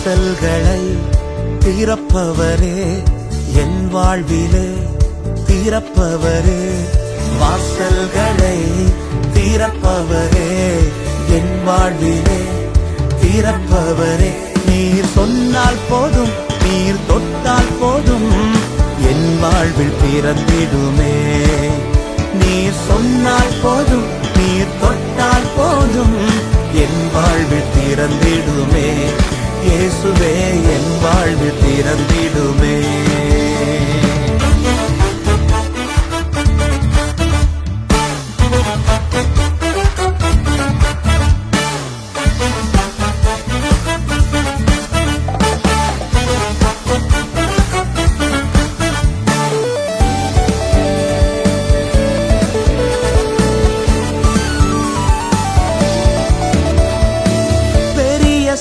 வாசல்களை திறப்பவரே, என் வாழ்விலே திறப்பவரே. வாசல்களை திறப்பவரே, என் வாழ்விலே திறப்பவரே. நீர் சொன்னால் போதும், நீர் தொட்டால் போதும், என் வாழ்வில் திறந்திடுமே. நீர் சொன்னால் போதும், நீர் தொட்டால் போதும், என் வாழ்வில் திறந்திடுமே. இயேசுவே என் வாழ்வில் திறந்திடுமே.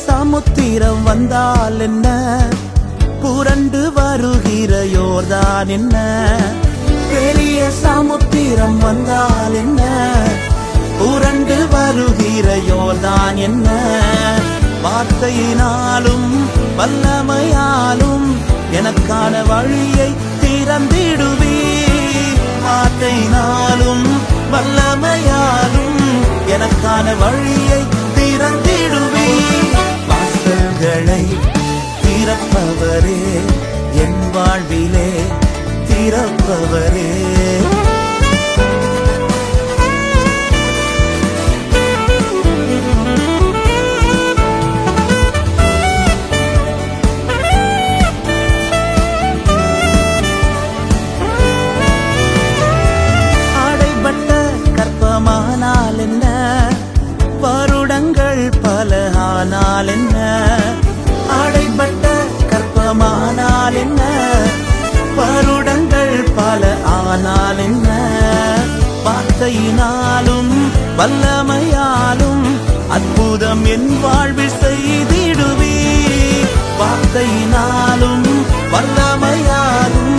சமுத்திரம் வந்தால் என்ன, புரண்டு வருகிற யோர்தான் என்ன. பெரிய சமுத்திரம் வந்தால் என்ன, புரண்டு வருகிற யோர்தான் என்ன. வார்த்தையினாலும் வல்லமையாலும் எனக்கான வழியை திறந்திடுவே. வார்த்தையினாலும் வல்லமையாலும் எனக்கான வழியை திறந்திடுவே. வாசல்களை திறப்பவரே, என் வாழ்விலே திறப்பவரே. அடைபட்ட கற்பமானால் என்ன, வருடங்கள் பல ஆனால் என்ன. அடைபட்ட கற்பமானால் என்ன, வருடங்கள் பல ஆனால் என்ன. வார்த்தையினாலும் வல்லமையாலும் அற்புதம் என் வாழ்வில் செய்திடுவே. வார்த்தையினாலும் வல்லமையாலும்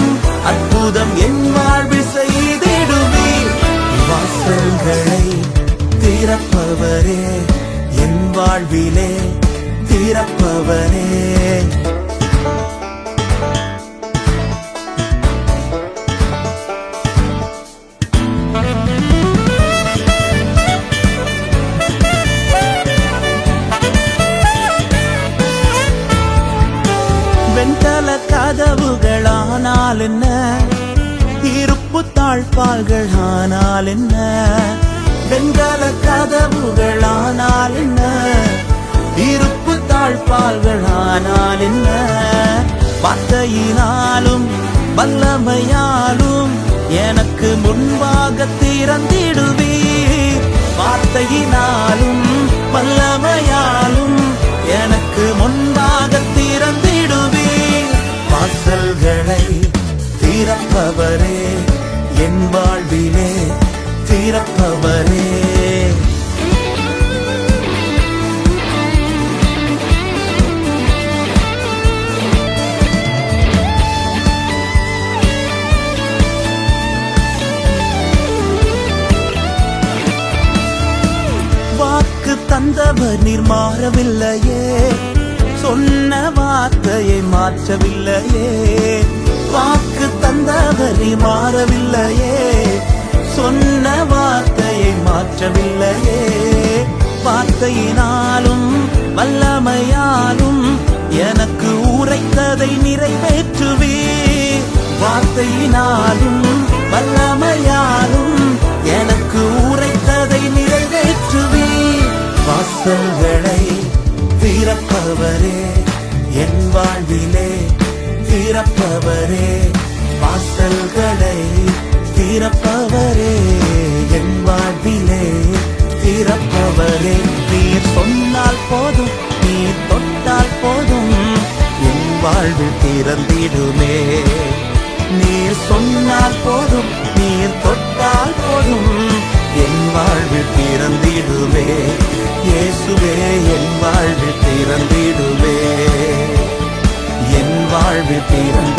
அற்புதம் என் வாழ்வில் செய்திடுவே. வாசல்களை திறப்பவரே, என் வாழ்விலே திறப்பவரே. வெண்கல கதவுகளானால் என்ன, இருப்பு தாழ்பால்கள் ஆனால் என்ன. வெண்கல கதவுகளானால் என்ன, இருப்பு தாழ்பால்கள் ஆனால் என்ன. வார்த்தையினாலும் வல்லமையாலும் எனக்கு முன்பாக திறந்திடுவே. வார்த்தையினாலும் வல்லமையாலும் எனக்கு முன்பாக திறந்திடுவே. வாசல்களை திறப்பவரே, என் வாழ்விலே திறப்பவரே. வாக்கு தந்தவர் நீர் மாறவில்லையே, சொன்ன வார்த்தையை மாற்றவில்லையே. வாக்கு தந்தவர் நீர் மாறவில்லையே, சொன்ன வார்த்தையை மாற்றவில்லையே. வார்த்தையினாலும் வல்லமையாலும் எனக்கு உரைத்ததை நிறைவேற்றுவே. வார்த்தையினாலும் வல்லமையாலும் எனக்கு உரைத்ததை நிறைவேற்றுவே. வாசல்களை திறப்பவரே, என் வாழ்விலே திறப்பவரே. வாசல்களை திறப்பவரே, என் வாழ்விலே திறப்பவரே. நீர் சொன்னால் போதும், நீர் தொட்டால் போதும், என் வாழ்வில் திறந்திடுமே. நீர் சொன்னால் போதும், நீர் தொட்டால் போதும், என் வாழ்வில் திறந்திடுமே. இயேசுவே என் வாழ்வில் திறந்திடுமே. என் வாழ்வில் திறந்திடுமே.